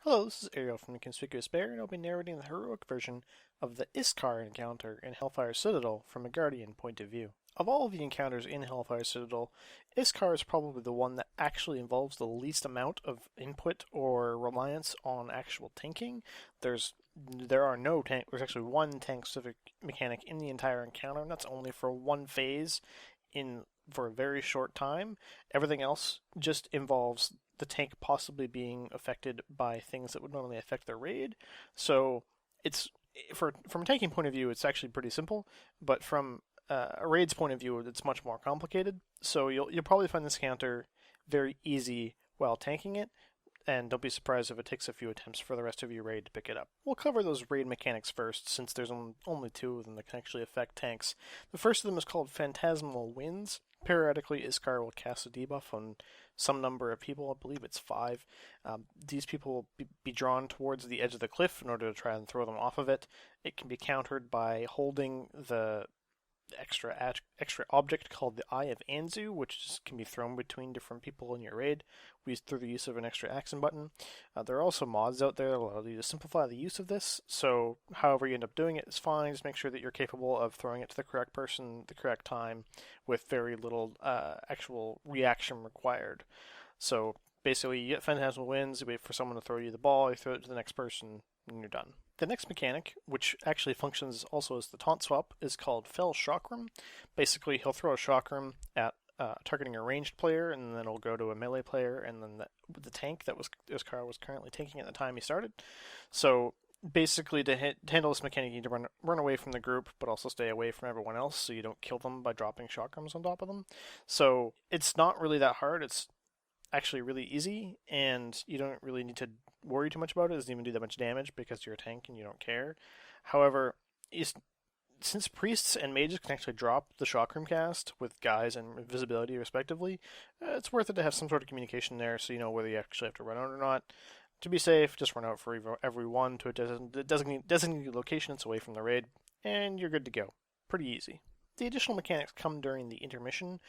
Hello, this is Arielle from Inconspicuous Bear, and I'll be narrating the heroic version of the Iskar encounter in Hellfire Citadel from a Guardian point of view. Of all of the encounters in Hellfire Citadel, Iskar is probably the one that actually involves the least amount of input or reliance on actual tanking. There are no tank. There's actually one tank-specific mechanic in the entire encounter, and that's only for one phase in for a very short time. Everything else just involves the tank possibly being affected by things that would normally affect their raid. So it's from a tanking point of view, it's actually pretty simple, but from a raid's point of view, it's much more complicated. So you'll probably find this counter very easy while tanking it, and don't be surprised if it takes a few attempts for the rest of your raid to pick it up. We'll cover those raid mechanics first, since there's only two of them that can actually affect tanks. The first of them is called Phantasmal Winds. Periodically, Iskar will cast a debuff on some number of people. I believe it's 5. These people will be drawn towards the edge of the cliff in order to try and throw them off of it. It can be countered by holding the extra object called the Eye of Anzu, which can be thrown between different people in your raid through the use of an extra action button. There are also mods out there that allow you to simplify the use of this, so however you end up doing it is fine. Just make sure that you're capable of throwing it to the correct person, the correct time, with very little actual reaction required. So basically, you get Phantasmal Winds, you wait for someone to throw you the ball, you throw it to the next person, and you're done. The next mechanic, which actually functions also as the taunt swap, is called Fell Chakram. Basically, he'll throw a Chakram at targeting a ranged player, and then it'll go to a melee player, and then the tank that Iskar was currently tanking at the time he started. So basically, to handle this mechanic, you need to run away from the group, but also stay away from everyone else, so you don't kill them by dropping Chakrams on top of them. So it's not really that hard. It's actually really easy, and you don't really need to worry too much about it. It doesn't even do that much damage because you're a tank and you don't care. However, since priests and mages can actually drop the Chakram cast with guise and invisibility respectively, it's worth it to have some sort of communication there so you know whether you actually have to run out or not. To be safe, just run out for every one to a designated location that's away from the raid, and you're good to go. Pretty easy. The additional mechanics come during the intermission.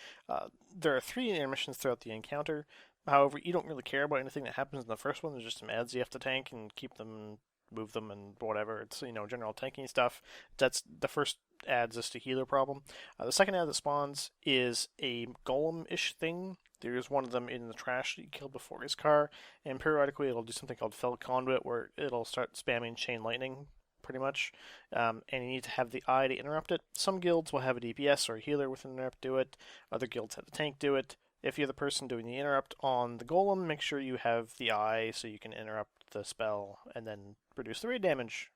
There are 3 intermissions throughout the encounter. However, you don't really care about anything that happens in the first one. There's just some ads you have to tank and keep them, move them, and whatever. It's general tanking stuff. That's the first ad's just a healer problem. The second ad that spawns is a golem-ish thing. There's one of them in the trash that you killed before Iskar, and periodically it'll do something called Fell Conduit, where it'll start spamming chain lightning pretty much, and you need to have the eye to interrupt it. Some guilds will have a DPS or a healer with an interrupt do it. Other guilds have the tank do it. If you're the person doing the interrupt on the golem, make sure you have the eye so you can interrupt the spell and then reduce the raid damage.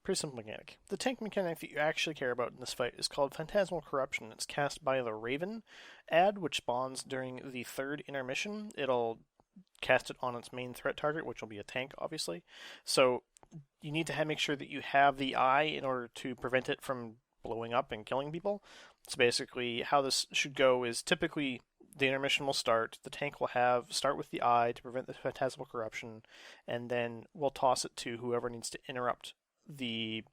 Pretty simple mechanic. The tank mechanic that you actually care about in this fight is called Phantasmal Corruption. It's cast by the Raven ad, which spawns during the 3rd intermission. It'll cast it on its main threat target, which will be a tank, obviously. So you need to make sure that you have the eye in order to prevent it from blowing up and killing people. So basically, how this should go is typically the intermission will start. The tank will start with the eye to prevent the phantasmal corruption, and then we'll toss it to whoever needs to interrupt the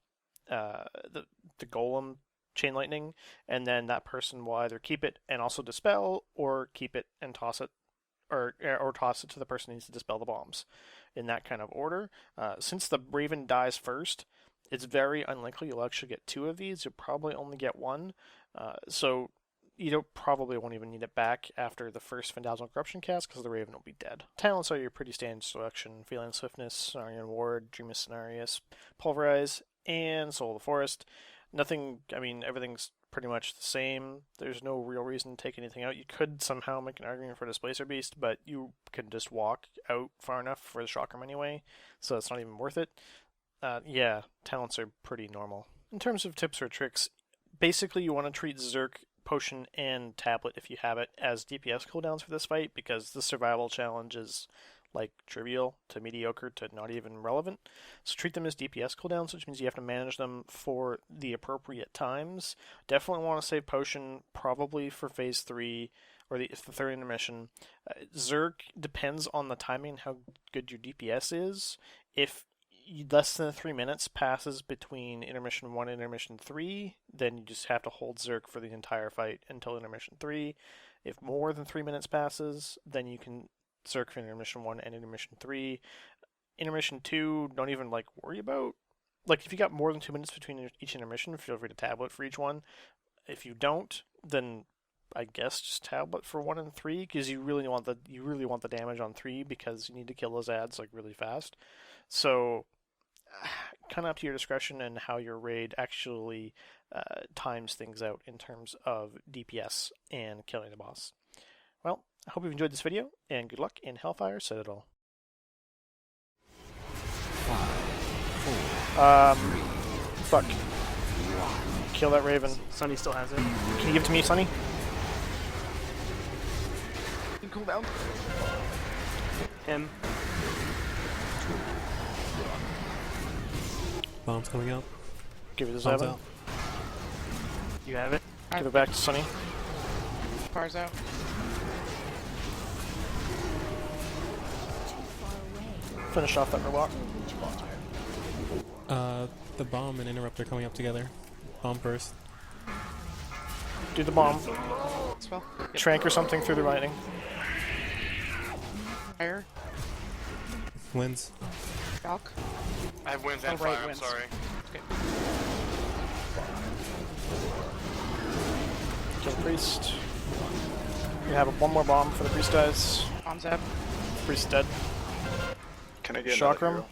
golem chain lightning, and then that person will either keep it and also dispel, or keep it and toss it, or toss it to the person who needs to dispel the bombs, in that kind of order. Since the Raven dies first, it's very unlikely you'll actually get 2 of these. You'll probably only get 1. So you probably won't even need it back after the first Phantasmal Corruption cast because the Raven will be dead. Talents are your pretty standard selection: Feline Swiftness, Cenarian Ward, Dreamus Cenarius, Pulverize, and Soul of the Forest. Everything's pretty much the same. There's no real reason to take anything out. You could somehow make an argument for Displacer Beast, but you can just walk out far enough for the Chakram anyway, so it's not even worth it. Talents are pretty normal. In terms of tips or tricks, basically you want to treat Zerk, Potion, and Tablet, if you have it, as DPS cooldowns for this fight, because the survival challenge is trivial to mediocre to not even relevant. So treat them as DPS cooldowns, which means you have to manage them for the appropriate times. Definitely want to save Potion, probably for phase 3 or the 3rd intermission. Zerk depends on the timing and how good your DPS is. If less than 3 minutes passes between intermission 1 and intermission 3, then you just have to hold Zerk for the entire fight until intermission 3. If more than 3 minutes passes, then you can Zerk for intermission 1 and intermission 3. intermission 2, don't even like worry about. Like if you got more than 2 minutes between each intermission, feel free to tablet for each one. If you don't, then I guess just tablet for 1 and 3 because you really want the damage on 3 because you need to kill those ads like really fast. So kind of up to your discretion and how your raid actually times things out in terms of DPS and killing the boss. Well, I hope you've enjoyed this video, and good luck in Hellfire Citadel. 5, 4, Fuck. Kill that Raven. Sunny still has it. Can you give it to me, Sonny? You can cool down. Him. bombs coming out. Give it to Bombs Zevin. out. You have it. Give it back to Sonny. Fire's out. Finish off that robot. The bomb and interrupt are coming up together. Bomb first. Do the bomb. Spell. Trank or something through the lightning. Fire. Wins. Shock. I have winds Oh, and right, fire, I'm winds. sorry. Okay. Kill the priest. We have one more bomb for the priest dies. Bombs up. Priest dead. Can I get Shock another room.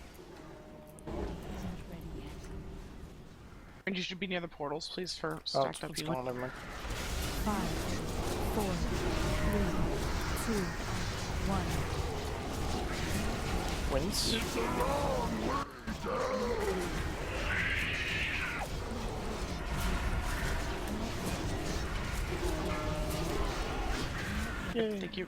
And you should be near the portals, please, for Oh, stacked up it's healing. gone, never mind. 5, 4, 3, 2, 1. Wins. Yay. Thank you.